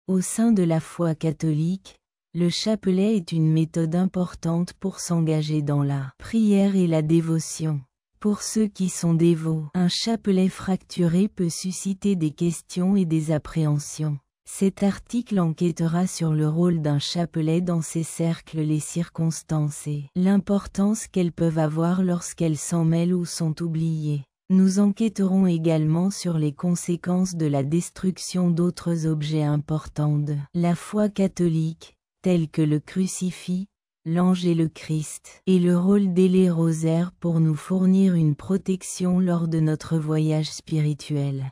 Au sein de la foi catholique, le chapelet est une méthode importante pour s'engager dans la prière et la dévotion. Pour ceux qui sont dévots, un chapelet fracturé peut susciter des questions et des appréhensions. Cet article enquêtera sur le rôle d'un chapelet dans ces cercles, les circonstances et l'importance qu'elles peuvent avoir lorsqu'elles s'en mêlent ou sont oubliées. Nous enquêterons également sur les conséquences de la destruction d'autres objets importants de la foi catholique, tels que le crucifix, l'ange et le Christ, et le rôle des rosaires pour nous fournir une protection lors de notre voyage spirituel.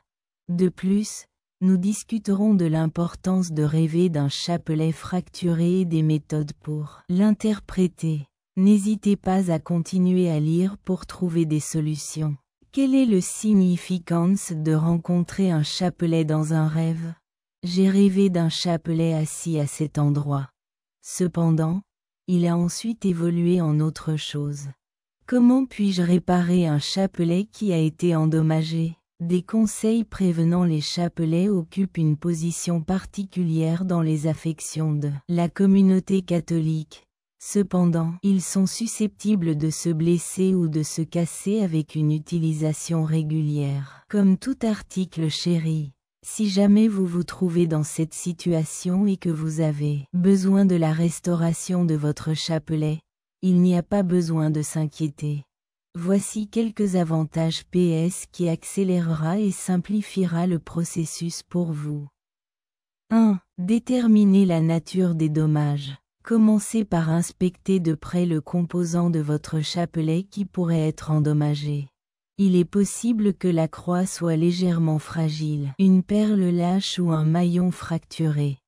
De plus, nous discuterons de l'importance de rêver d'un chapelet fracturé et des méthodes pour l'interpréter. N'hésitez pas à continuer à lire pour trouver des solutions. Quelle est le significance de rencontrer un chapelet dans un rêve? J'ai rêvé d'un chapelet assis à cet endroit. Cependant, il a ensuite évolué en autre chose. Comment puis-je réparer un chapelet qui a été endommagé? Des conseils prévenant les chapelets occupent une position particulière dans les affections de la communauté catholique. Cependant, ils sont susceptibles de se blesser ou de se casser avec une utilisation régulière. Comme tout article chéri, si jamais vous vous trouvez dans cette situation et que vous avez besoin de la restauration de votre chapelet, il n'y a pas besoin de s'inquiéter. Voici quelques avantages PS qui accélérera et simplifiera le processus pour vous. 1. Déterminer la nature des dommages. Commencez par inspecter de près le composant de votre chapelet qui pourrait être endommagé. Il est possible que la croix soit légèrement fragile, une perle lâche ou un maillon fracturé.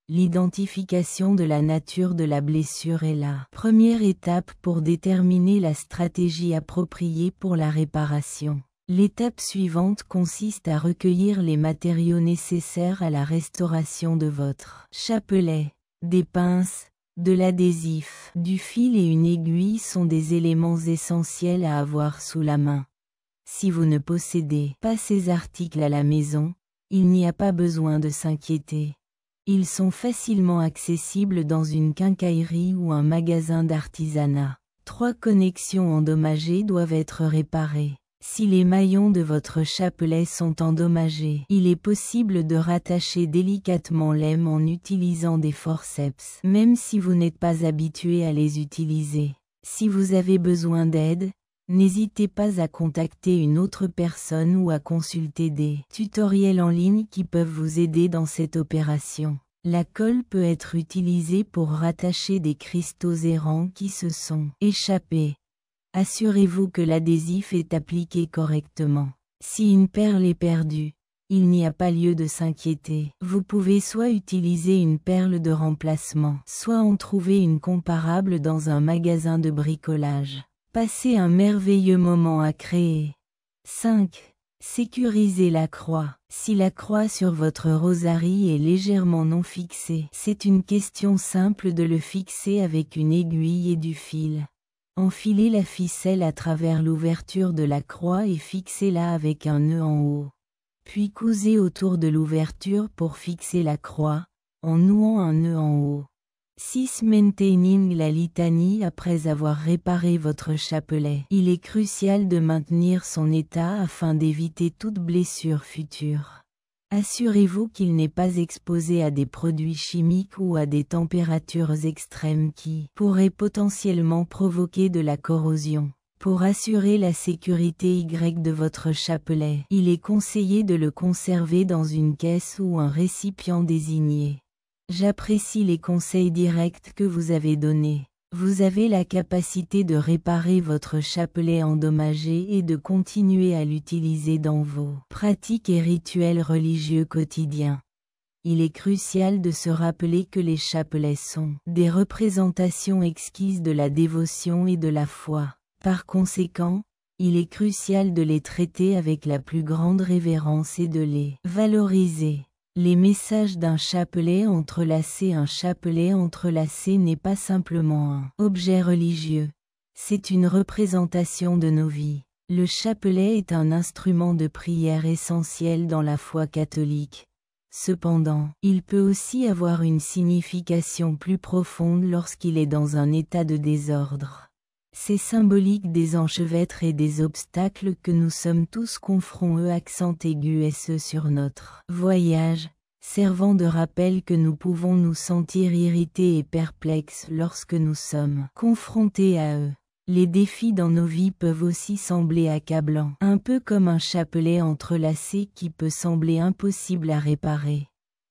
L'identification de la nature de la blessure est la première étape pour déterminer la stratégie appropriée pour la réparation. L'étape suivante consiste à recueillir les matériaux nécessaires à la restauration de votre chapelet. Des pinces, de l'adhésif, du fil et une aiguille sont des éléments essentiels à avoir sous la main. Si vous ne possédez pas ces articles à la maison, il n'y a pas besoin de s'inquiéter. Ils sont facilement accessibles dans une quincaillerie ou un magasin d'artisanat. 3 connexions endommagées doivent être réparées. Si les maillons de votre chapelet sont endommagés, il est possible de rattacher délicatement l'aime en utilisant des forceps, même si vous n'êtes pas habitué à les utiliser. Si vous avez besoin d'aide, n'hésitez pas à contacter une autre personne ou à consulter des tutoriels en ligne qui peuvent vous aider dans cette opération. La colle peut être utilisée pour rattacher des cristaux errants qui se sont échappés. Assurez-vous que l'adhésif est appliqué correctement. Si une perle est perdue, il n'y a pas lieu de s'inquiéter. Vous pouvez soit utiliser une perle de remplacement, soit en trouver une comparable dans un magasin de bricolage. Passez un merveilleux moment à créer. 5. Sécurisez la croix. Si la croix sur votre rosarie est légèrement non fixée, c'est une question simple de le fixer avec une aiguille et du fil. Enfilez la ficelle à travers l'ouverture de la croix et fixez-la avec un nœud en haut. Puis cousez autour de l'ouverture pour fixer la croix, en nouant un nœud en haut. 6. Maintaining la litanie. Après avoir réparé votre chapelet, il est crucial de maintenir son état afin d'éviter toute blessure future. Assurez-vous qu'il n'est pas exposé à des produits chimiques ou à des températures extrêmes qui pourraient potentiellement provoquer de la corrosion. Pour assurer la sécurité de votre chapelet, il est conseillé de le conserver dans une caisse ou un récipient désigné. J'apprécie les conseils directs que vous avez donnés. Vous avez la capacité de réparer votre chapelet endommagé et de continuer à l'utiliser dans vos pratiques et rituels religieux quotidiens. Il est crucial de se rappeler que les chapelets sont des représentations exquises de la dévotion et de la foi. Par conséquent, il est crucial de les traiter avec la plus grande révérence et de les valoriser. Les messages d'un chapelet entrelacé. Un chapelet entrelacé n'est pas simplement un objet religieux, c'est une représentation de nos vies. Le chapelet est un instrument de prière essentiel dans la foi catholique. Cependant, il peut aussi avoir une signification plus profonde lorsqu'il est dans un état de désordre. C'est symbolique des enchevêtres et des obstacles que nous sommes tous confrontés accent aigu SE sur notre voyage, servant de rappel que nous pouvons nous sentir irrités et perplexes lorsque nous sommes confrontés à eux. Les défis dans nos vies peuvent aussi sembler accablants, un peu comme un chapelet entrelacé qui peut sembler impossible à réparer.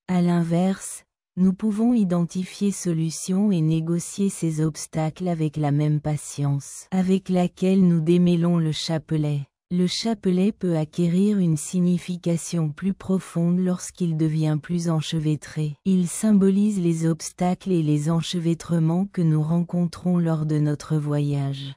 À l'inverse, nous pouvons identifier solutions et négocier ces obstacles avec la même patience avec laquelle nous démêlons le chapelet. Le chapelet peut acquérir une signification plus profonde lorsqu'il devient plus enchevêtré. Il symbolise les obstacles et les enchevêtrements que nous rencontrons lors de notre voyage.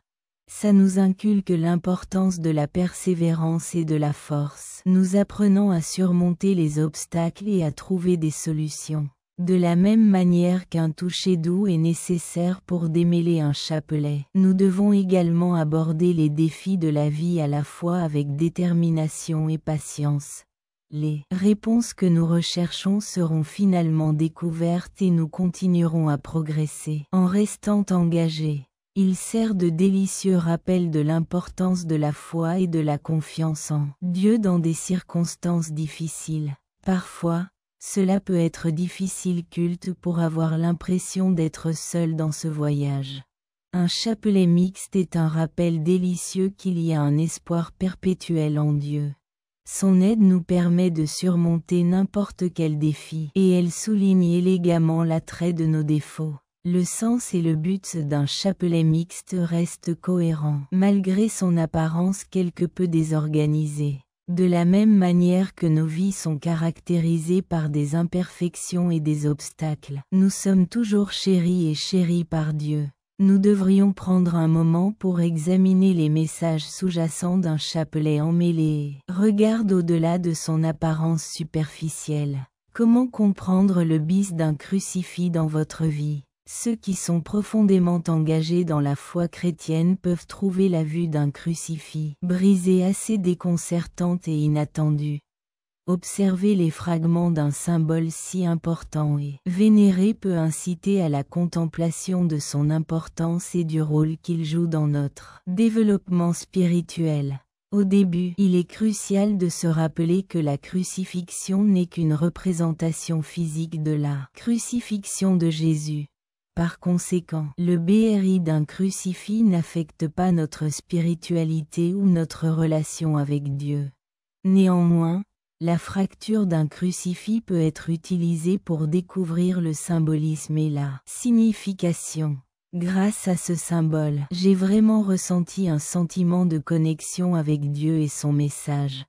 Ça nous inculque l'importance de la persévérance et de la force, nous apprenant à surmonter les obstacles et à trouver des solutions. De la même manière qu'un toucher doux est nécessaire pour démêler un chapelet, nous devons également aborder les défis de la vie à la fois avec détermination et patience. Les réponses que nous recherchons seront finalement découvertes et nous continuerons à progresser en restant engagés. Il sert de délicieux rappel de l'importance de la foi et de la confiance en Dieu dans des circonstances difficiles. Parfois, cela peut être difficile culte pour avoir l'impression d'être seul dans ce voyage. Un chapelet mixte est un rappel délicieux qu'il y a un espoir perpétuel en Dieu. Son aide nous permet de surmonter n'importe quel défi et elle souligne élégamment l'attrait de nos défauts. Le sens et le but d'un chapelet mixte restent cohérents, malgré son apparence quelque peu désorganisée. De la même manière que nos vies sont caractérisées par des imperfections et des obstacles, nous sommes toujours chéris et chéris par Dieu. Nous devrions prendre un moment pour examiner les messages sous-jacents d'un chapelet emmêlé. Regarde au-delà de son apparence superficielle. Comment comprendre le bis d'un crucifix dans votre vie? Ceux qui sont profondément engagés dans la foi chrétienne peuvent trouver la vue d'un crucifix brisé assez déconcertante et inattendue. Observer les fragments d'un symbole si important et vénéré peut inciter à la contemplation de son importance et du rôle qu'il joue dans notre développement spirituel. Au début, il est crucial de se rappeler que la crucifixion n'est qu'une représentation physique de la crucifixion de Jésus. Par conséquent, le BRI d'un crucifix n'affecte pas notre spiritualité ou notre relation avec Dieu. Néanmoins, la fracture d'un crucifix peut être utilisée pour découvrir le symbolisme et la signification. Grâce à ce symbole, j'ai vraiment ressenti un sentiment de connexion avec Dieu et son message.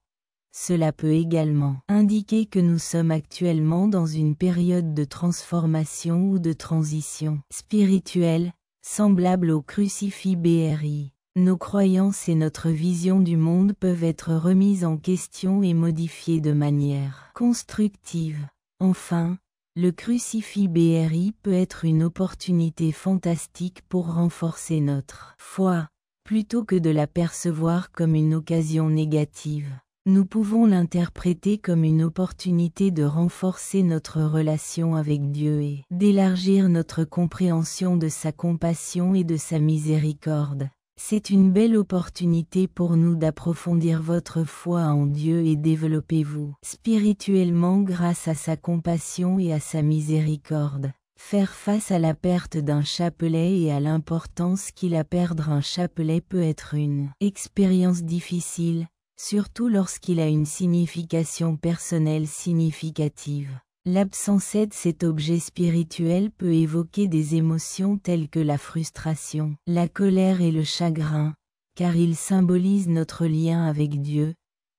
Cela peut également indiquer que nous sommes actuellement dans une période de transformation ou de transition spirituelle, semblable au crucifix BRI. Nos croyances et notre vision du monde peuvent être remises en question et modifiées de manière constructive. Enfin, le crucifix BRI peut être une opportunité fantastique pour renforcer notre foi, plutôt que de la percevoir comme une occasion négative. Nous pouvons l'interpréter comme une opportunité de renforcer notre relation avec Dieu et d'élargir notre compréhension de sa compassion et de sa miséricorde. C'est une belle opportunité pour nous d'approfondir votre foi en Dieu et développez-vous spirituellement grâce à sa compassion et à sa miséricorde. Faire face à la perte d'un chapelet et à l'importance qu'il a perdre un chapelet peut être une expérience difficile, surtout lorsqu'il a une signification personnelle significative. L'absence de cet objet spirituel peut évoquer des émotions telles que la frustration, la colère et le chagrin, car il symbolise notre lien avec Dieu,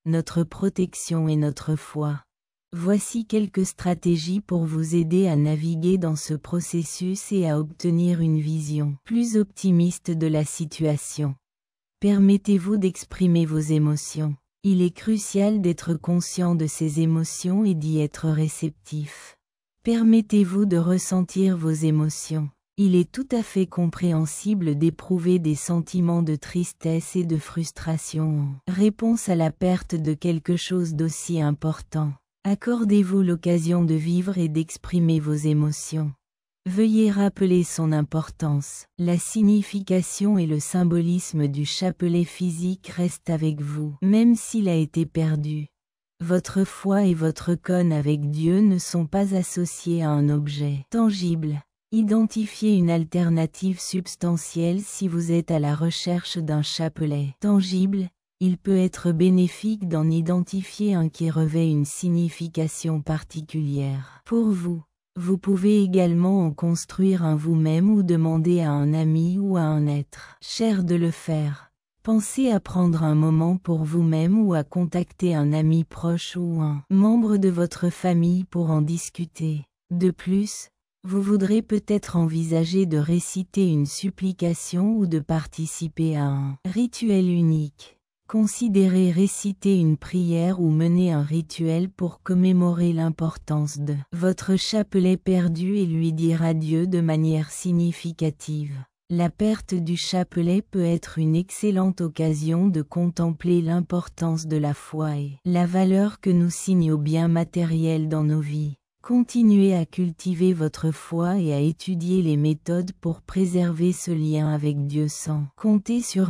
notre protection et notre foi. Voici quelques stratégies pour vous aider à naviguer dans ce processus et à obtenir une vision plus optimiste de la situation. Permettez-vous d'exprimer vos émotions. Il est crucial d'être conscient de ces émotions et d'y être réceptif. Permettez-vous de ressentir vos émotions. Il est tout à fait compréhensible d'éprouver des sentiments de tristesse et de frustration en réponse à la perte de quelque chose d'aussi important. Accordez-vous l'occasion de vivre et d'exprimer vos émotions. Veuillez rappeler son importance. La signification et le symbolisme du chapelet physique restent avec vous, même s'il a été perdu. Votre foi et votre conne avec Dieu ne sont pas associés à un objet tangible. Identifiez une alternative substantielle si vous êtes à la recherche d'un chapelet tangible. Il peut être bénéfique d'en identifier un qui revêt une signification particulière. Pour vous, vous pouvez également en construire un vous-même ou demander à un ami ou à un être cher de le faire. Pensez à prendre un moment pour vous-même ou à contacter un ami proche ou un membre de votre famille pour en discuter. De plus, vous voudrez peut-être envisager de réciter une supplication ou de participer à un rituel unique. Considérez réciter une prière ou mener un rituel pour commémorer l'importance de votre chapelet perdu et lui dire adieu de manière significative. La perte du chapelet peut être une excellente occasion de contempler l'importance de la foi et la valeur que nous signent aux biens matériels dans nos vies. Continuez à cultiver votre foi et à étudier les méthodes pour préserver ce lien avec Dieu sans compter sur